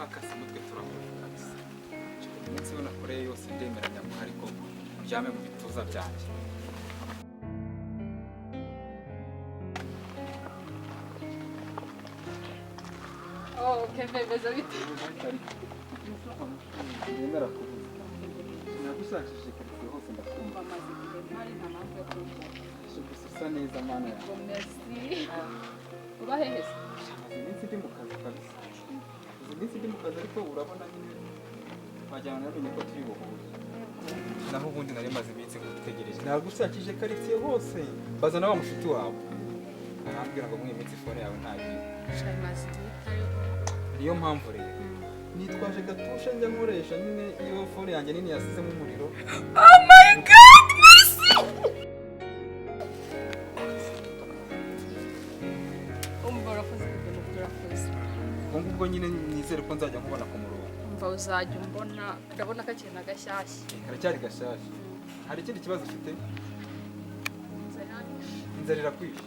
kakase mutwe turakora kabisa umunsi wo nakoreye yose ndemeranya ko ariko uryame mu bituza byanjye. Kevin beza bite? Nemera kuvuga. Nagushakishije kare hose ndakumva. Amaze igihe ntari nta mpamvu yo kumva. Usa neza mana yawe. Merci. Uba hehe se? Iminsi ndi mu kazi kabisa. Iminsi ndi mu kazi ariko urabona nyine wajyana namenye ko turi buhure. Naho ubundi nari maze iminsi ngutegereje. Nagushakishije karitsiye hose. Baza na wa mushuti wawe. Arambwira ngo mu iminsi phone yawe ntayo. Shayi mazi tayo. Niyo mpamvu rero nitwaje gatusha njya nkoresha nyine iyo phone yanjye nini yasizemo umuriro. Oh my god, merci. Umbora koze ibintu by'urakoze. Ubwo nyine nizere ko nzajya nkubona ku murongo. Umva uzajya umbona, ndabona ko ikintu gashyashya. Haracyari gashyashya. Hari ikindi kibazo ufite? Inzara irakwishe.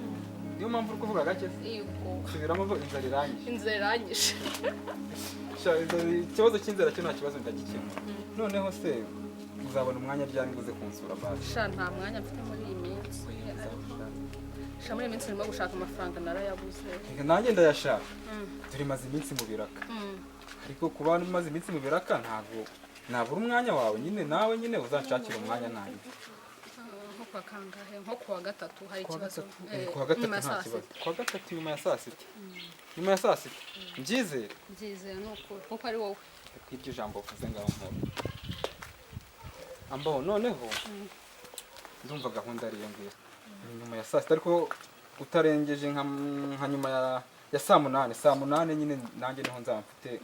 Niyo mpamvu uri kuvuga gake se? Yego. Subiramo ngo inzara iranyishe. Inzara iranyishe. Ikibazo cy'inzara cyo nta kibazo ndagikemura. Noneho se uzabona umwanya ryari nguze kunsura basi? Sha nta mwanya mfite muri iyi minsi. Sha muri iyi minsi urimo gushaka amafaranga narayabuze. Nanjye ndayashaka. Turi maze iminsi mu biraka. Ariko kuba maze iminsi mu biraka ntabwo nabura umwanya wawe nyine nawe nyine uzanshakira umwanya nabi. Kwa kangahe nko kuwa gatatu hari ikibazo kuwa gatatu nta kibazo kuwa gatatu nyuma ya saa sita nyuma ya saa sita byizeye nuko kuko ari wowe kw'iryo jambo uvuze ngaho nkora ambaho noneho ndumva gahunda ari iyo ngiyo nyuma ya saa sita ariko utarengeje nka nyuma ya saa munani nyine nanjye niho nzaba mfite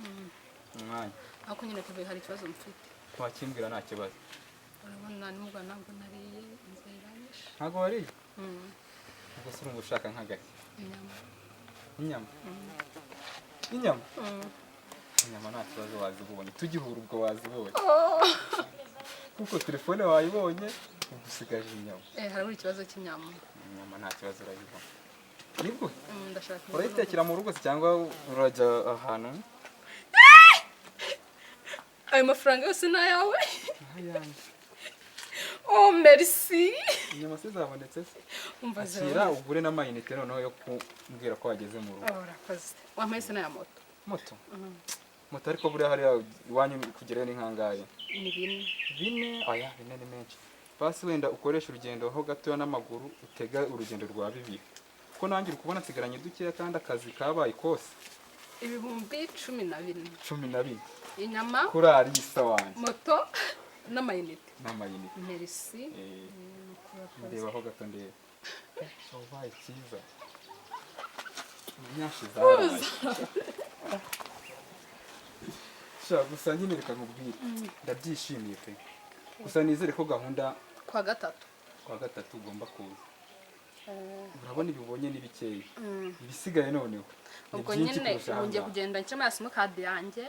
umwanya ako nyine kuve hari ikibazo mfite wakimbwira nta kibazo urabona nimugwa ntabwo nariye ntabwo wariye ubwo se urumva ushaka nk'agake inyama nta kibazo wazibonye tugihura ubwo wazibonye kuko telefone wayibonye ubwo usigaje inyama harabura ikibazo cy'inyama inyama nta kibazo urayibona nibwo ndashaka urayitekera mu rugo cyangwa urajya ahantu ayo mafaranga yose ni ayawe ayanjye. Oh merci. Inyama se zabonetse se? Umva zira ugure n'amayinite noneho yo kumbwira ko wageze mu rugo. Urakoze. Wampese na ya moto. Moto? Moto ariko buri hari iwanyu kugerayo ni nkangaye. Ni 4. 4? Oya 4 ni menshi. Basi wenda ukoresha urugendo ho gatoya n'amaguru utega urugendo rwa 2. Kuko nanjye uri kubona nsigaranye dukeya kandi akazi kabaye kose. Ibihumbi 12. 12. Inyama? Kurari isawanje. Moto n'amayinite. N'amayinite. Merci. Ndeba ho gato ndeba. Sobaye cyiza. Nyashiza. Sha gusa nyine reka nkubwire. Ndabyishimiye pe. Gusa nizere ko gahunda kwa gatatu ugomba kuza. Urabona ibibonye n'ibikeye. Ibisigaye noneho. Ubwo nyine ngiye kugenda nshyiramo ya simukadi yanjye.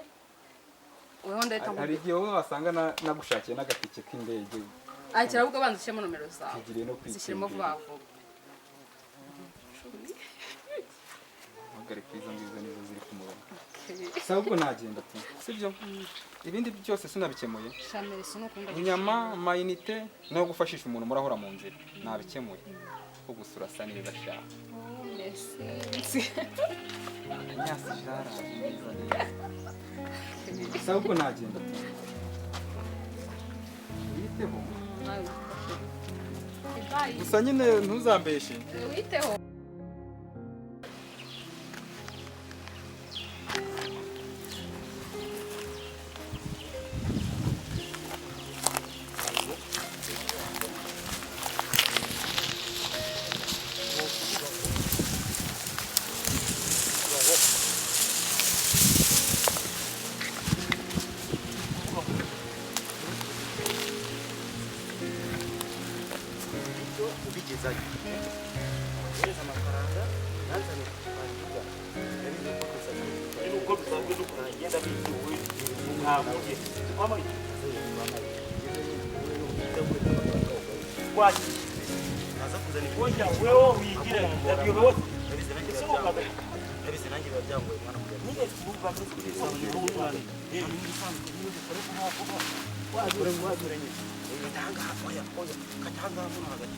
Hari igihe wowe wasanga nagushakiye n'agatike k'indege. Akira ubwo banza ushyiremo nomero zawe. Zishyiremo vuba vuba. Magare kwizo ngizo nizo ziri ku murongo. Sasa ubwo nagenda tu. Sibyo? Ibindi byose sinabikemuye. Merci n'ukunda. Inyama, amayinite no gufashisha umuntu murahora mu nzira. Nabikemuye. Ko gusura sa neza sha. Merci. Nyasi jara nziza neza. Sasa ubwo nagenda tu. Witeho. Gusa nyine ntuzambeshe. Witeho. Abise nanjye babyangoye mwana mujya. Nige kuvuga muri kugeza mu Rwanda. Wadurenye. Katanga oya katanga mu hagati.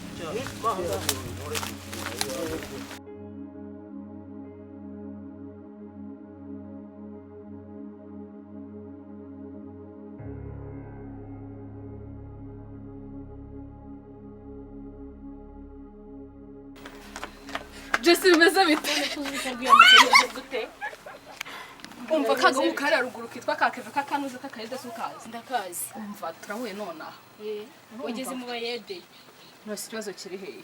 Jesse bimeze bite? Umva kagahu kari ruguru kitwa kakeve kakanuze kakayede sukazi. Ndakazi. Umva turahuye nona. Wageze mu bayede. Nose kibazo kiri hehe?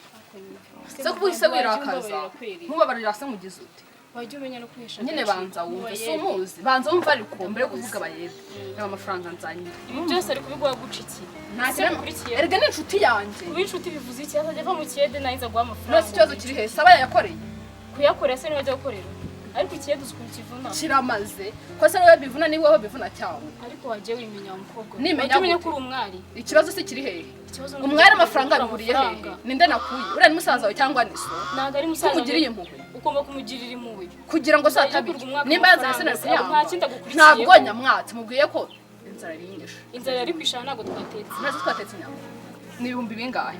Se kubise wirakaza. Nkubabarira se mugize ute? Wajye umenya no kwihesha. Nyine banza wumve so muzi. Banza wumva ariko mbere kuvuga abayede. Yaba amafaranga nzanye. Byose ari kubigwa guciki. Ntakiriye. Erega ni inshuti yanjye. Ubinshuti bivuze iki azajya va mu kiyede nahiza guha amafaranga. Nose kibazo kiri hehe? Saba yakoreye. Kuyakorera se niwe gukorera. Ariko ikiyede ukikivuna. Kiramaze. Ko se wewe bivuna ni wewe bivuna cyawe. Ariko wajye wimenya umukobwa. Nimenya ko uri umwari. Ikibazo se kiri hehe? Umwari amafaranga aruguriye hehe? Ninde nakuye? Uriya ni musaza wawe cyangwa ni so? Naga ari musaza. Kumugiriye impuhwe. Ugomba kumugirira impuhwe. Kugira ngo satabike. Nimba yazanye se nari ntabwo nyamwatsi mubwiye ko inzara irinyisha. Inzara yari kwishana ntago twatetse. Nazo twatetse inyama. Ni ibihumbi bingahe?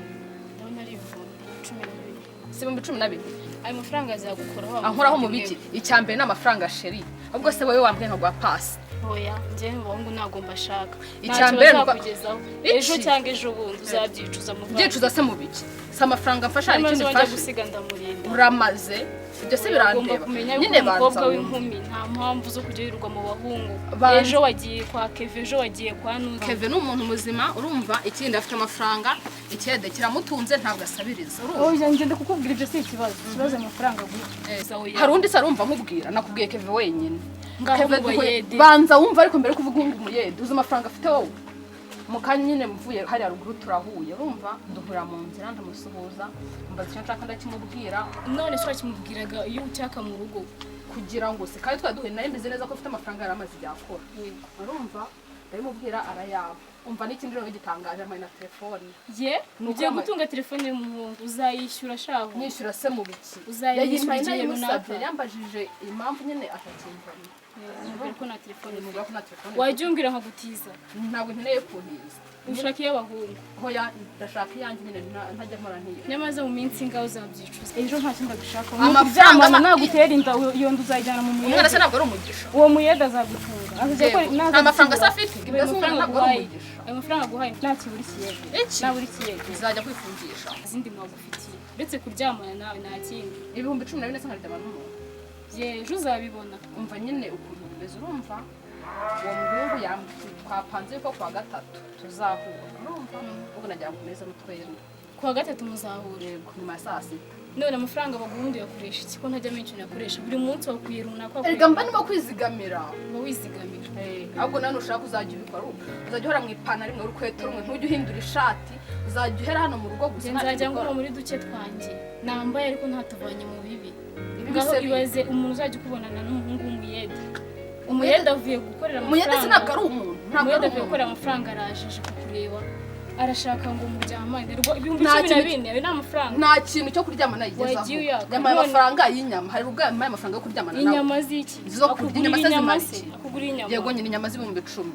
Ndabona ari 12. Si 12. Ayo mafaranga azagukuraho. Ankoraho mu biki? Icyambere n'amafaranga sheri. Ubwo se wowe wambwiye nko gwa pass. Oya, nje mbongo nagomba shaka. Icyambere nukugezaho. Ejo cyangwa ejo bundi uzabyicuza mu. Byicuza se mu biki? Sa amafaranga mfasha ari ikindi fasha. Gusiga ndamurinda. Uramaze. Ibyo se birandeba. Nyine umukobwa w'inkumi nta mpamvu zo kujya yirirwa mu bahungu. Ejo wagiye kwa Keve, ejo wagiye kwa Nuza. Keve ni umuntu muzima urumva ikindi afite amafaranga ikiyede kiramutunze ntabwo asabiriza. Oya ngende kukubwira ibyo si ikibazo. Ikibazo amafaranga guha. Hari undi sarumva nkubwira nakubwiye Keve wenyine. Keve banza wumva ariko mbere kuvuga umuyede uzi amafaranga afite wowe. Mukanya nyine mvuye hari ruguru turahuye urumva duhura mu nzira ndamusuhuza mbaza icyo nshaka ndakimubwira none so kimubwiraga iyo ucyaka mu rugo kugira ngo se kandi twaduhuye nari mbize neza ko afite amafaranga yaramaze yakora urumva ndabimubwira arayaba umva n'ikindi rero gitangaje amwe na telefone ye ugiye gutunga telefone y'umuhungu uzayishyura shaho nyishyura se mu biki uzayishyura igihe runaka yambajije impamvu nyine atakimvana Nubwo na telefone mugako na telefone wajyungira nkagutiza ntabwo nkeneye kuntiza ushaka y'abahungu hoya ndashaka iyanjye nyine ntajya nkora ntiyo nyamaze mu minsi ngaho uzabyicuza ejo nta kindi gushaka amafaranga nagutera inda iyo nduzayijyana mu muyede umwana se ntabwo ari umugisha uwo muyede azagutunga nta mafaranga se afite ayo mafaranga guhaye nta kiburi kiyede nta buri kiyede uzajya kwifungisha izindi mwagufitiye uretse kuryamana nawe nta kindi ibihumbi 14 se nkaryamana n'umuntu ejo uzabibona umva nyine ukuntu bimeze urumva uwo muhungu twapanze yuko kuwa gatatu tuzahura urumva ubwo nagira ngo neza mutwenda kuwa gatatu muzahura nyuma ya saa sita none amafaranga baguhundi yakoresha iki ko ntajya menshi nakoresha buri munsi wakwiye runaka erega mba ndimo kwizigamira ngo wizigamira ahubwo nane ushaka uzajya ubikora uzajya uhora mu ipantaro rimwe urukweto rumwe ntujye uhindura ishati uzajya uhera hano mu rugo gusa nzajya ngura muri duke twanjye nambaye ariko ntatuvanye mu bibi ngaho ibaze umuntu uzajya ukubonana n'umuhungu w'umuyede umuyede avuye gukorera amafaranga umuyede ntabwo ari umuntu umuyede avuye gukorera amafaranga arajeje kukureba arashaka ngo muryamane ibihumbi 14 ayo ni amafaranga nta kintu cyo kuryamana yigezaho yamaye amafaranga y'inyama hari ubwo yamaye amafaranga yo kuryamana nawe inyama z'iki zo kurya inyama se zimaki akugura inyama yego nyine inyama z'ibihumbi 10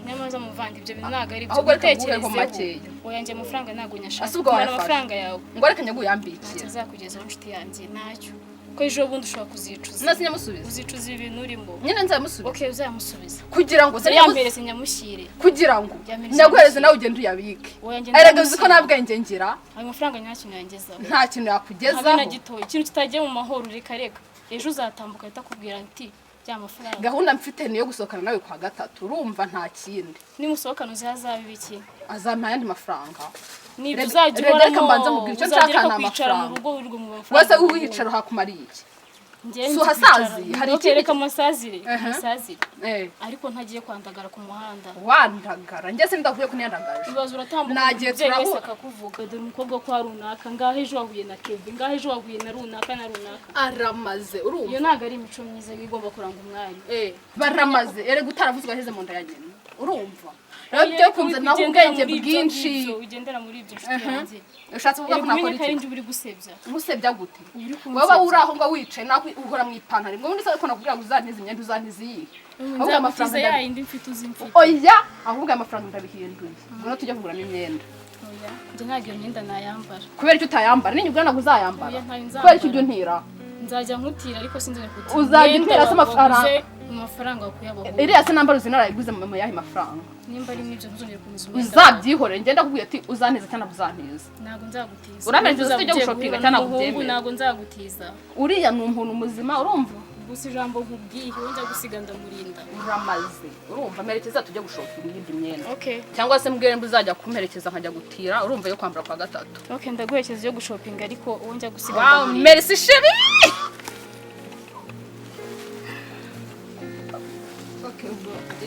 nyama zo muvanga ibyo bintu ntago ari byo ahubwo reka makeya oya njye amafaranga ntago nyashaka asubwo amafaranga yawe ngo reka nyaguye yambikiye azakugezaho inshuti yanjye ntacyo ko ejo bundi ushobora kuzicuza nasinyamusubiza uzicuza ibintu urimo nyine nzamusubiza okay uzamusubiza kugira ngo yambereze nyamushyire kugira ngo nyaguhereze nawe ugende uyabike erega uzi ko nabwenge ngira ayo mafaranga nta kintu yangezaho nta kintu yakugezaho na gitoya ikintu kitagiye mu mahoro reka reka ejo uzatambuka itakubwira ati bya mafaranga gahunda mfite niyo gusohokana nawe kwa gatatu urumva nta kindi nimusohokana uzazabe ibiki azampa yandi mafaranga nibyo uzajya uhora reka mbanza mubwira icyo nshaka na amafaranga wese uhicara hakumariye iki so hasazi hari ikereka amasazire ariko ntagiye kwandagara ku muhanda wandagara njye se ndavuye kuniyandagaje ibibazo uratambuka nagiye turahura akakuvuga dore umukobwa kwa runaka ngaho ejo wahuye na Kevin ngaho ejo wahuye na runaka na runaka aramaze urumva iyo ntago ari imico myiza igomba kuranga umwari baramaze erega utaravuzwe aheze mu nda ya nyina urumva rero byo kunze naho ubwenge bwinshi ugendera muri ibyo nshuti yanjye ushatse kuvuga ko nakora iki iki uri gusebya musebya gute wowe uri aho ngo wicaye naho uhora mu ipantaro ngo undi se ko nakubwira ngo uzantize imyenda uzantize iyi ahubwo amafaranga yayindi mfite uzimfite oya ahubwo amafaranga ndabihinduye ubona tujya kuguramo imyenda oya njye ntabwo iyo myenda nayambara kubera icyo utayambara ninyubwira ntabwo uzayambara Oya, ntayo nzambara. kubera icyo ujya untera nzajya nkutira ariko sinzongera kutira Uzajya untera se amafaranga. mu mafaranga wakuyabaho iriya se nambara uzi narayiguze mu yahe mafaranga nimba ari mwibyo ntuzongere kumiza umwenda uzabyihorere ngenda kubwira ati uzantiza cyangwa uzantiza ntabwo nzagutiza Uramenye uzi tujya gushopinga cyangwa kubyemera. ntabwo nzagutiza uriya ni umuntu muzima urumva gusa ijambo nkubwiye wenda gusiga ndamurinda uramaze urumva merekeza tujya gushopinga iyindi myenda okay cyangwa se mbwire mba uzajya kumperekeza nkajya gutira urumva yo kwambara kwa gatatu okay ndaguherekeza yo gushopinga ariko wongera gusiga wow ndamurinda merci chérie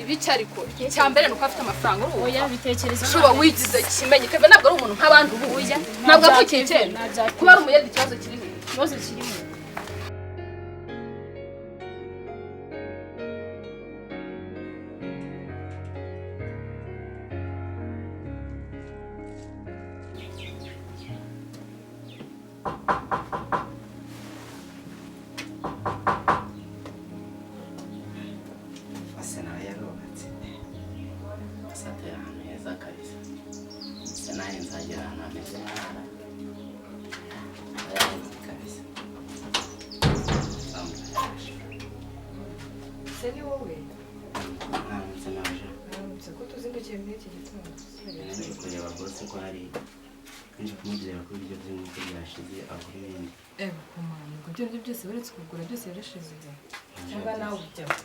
ibiki ariko icya mbere ni uko afite amafaranga urumva oya bitekereza shuba wigize kimenye keve ntabwo ari umuntu nk'abandi ubu ntabwo avukiye icyenda kuba ari umuyede ikibazo kirimo ikibazo kirimo Seni wowe Ntaramutse naje. nzi ko tuzindukiye muri iki gitondo Nari kureba boss ko hari nje kumubwira ko ibyo by'uko byashize agura ibindi. kumana ubwo ibyo aribyo byose uretse kugura byose yarashize cyangwa nawe ujyaho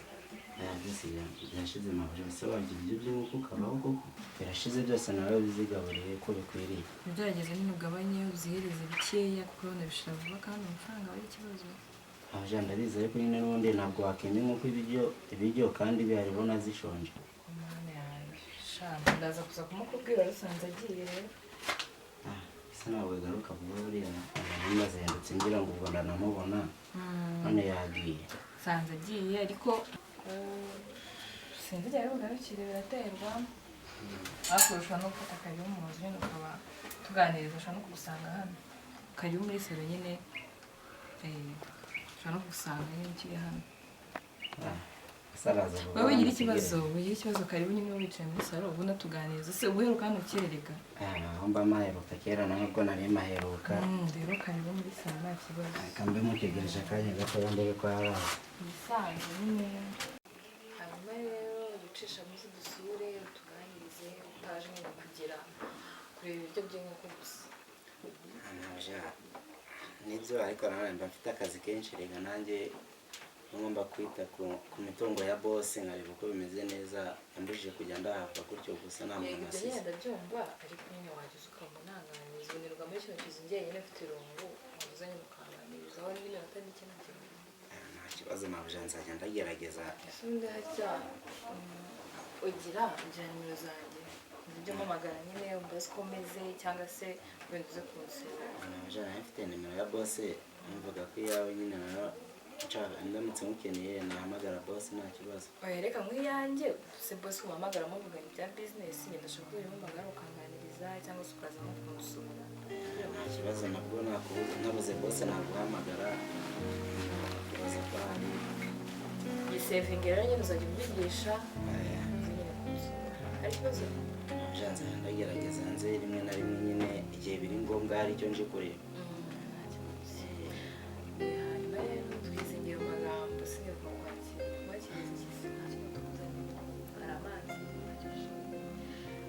Byose byashize mabuja se wagira ibyo by'uko ukabaho koko. Birashize byose nawe bizigaburiye ko bikwiriye. ugerageze n'umugabanye uzihereze bikeya kuko urabona bishira vuba kandi amafaranga aba ari ikibazo Aje ndabizi ariko nyine n'ubundi ntabwo wakemye nk'uko ibiryo kandi bihari ubona zishonje. kumana yanjye shamba ndaza kuza kumukubwira rusanze agiye rero Ese ntabwo garuka vuba buriya abantu bazendutse ngira ngo ubwo ndanamubona none yagiye. sanze agiye ariko sinzi igihe bugarukire biraterwa ariko ushobora no gufata akariyo mu nzu nyine ukaba tuganiriza ushobora no kugusanga hano kariyo muri salo nyine ushobora no kugusanga nyine ukiri hano wowe wigira ikibazo karibu nyine wicaye muri salo ubona tuganiriza se ubuheruka hano ukirerega aho mba maheruka kera nubwo nari maheruka rero karibu muri salo nta kibazo kambe mutegereje akanya gatoya mbere ko araza ibisanzwe nyine hanyuma rero uducisha munsi dusure utuganirize utaje nyine kugira kureba ibiryo by'inkoko gusa nibyo ariko nanone mba mfite akazi kenshi rega nanjye ngomba kwita ku mitungo ya boss nkareba uko bimeze neza yambujije kujya ndahava gutyo gusa nta muntu ibyo nyine ndabyumva ariko nyine wageze ukamunanganiza ubonirwa muri kino kizi ngiye nyine afite irungu wabuze nyine ukamunaniriza aho n'iminota mike nta kintu nta kibazo mabuja nzajya ndagerageza ese undi hajya ugira nimero zanjye ibyo mpamagara nyine umbaze uko umeze cyangwa se wenda uze kunsura mabuja nayo mfite nimero ya boss numvaga ko iyawe nyine nayo ndamutse mukeneye nahamagara boss nta kibazo oya reka nk'iyanjye se boss uhamagara muvugana ibya business ngenda ashaka ko uhamagara ukanganiriza cyangwa se ukaza no kumusura nta kibazo nabwo nabuze boss naguhamagara kubaza ko hari yisevingi rero nyine uzajya umwigisha nyine kumusura hari ikibazo janze ndagerageza nze rimwe na rimwe nyine igihe biri ngombwa hari icyo nje kureba hanyuma rero twizingira amagambo sinjye kumwakira kumwakiriza iki nta kintu tukuzaniye hari amazi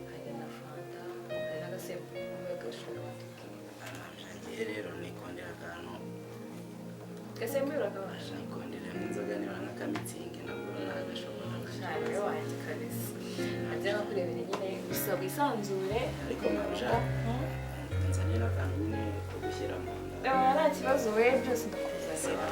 hari na fanta hari n'agasembuye gashobora ngiye rero nikondera akantu gasembuye urakabasha nikondera nk'inzoga niba n'akamitsingi nabwo nagashobora ntabwo rero wanjye kabisa ajya no kurebera nyine gusa wisanzure ariko mabuja nzanira akantu nyine ko gushyira mu nda nta kibazo we byose ndakuzanira Sawa,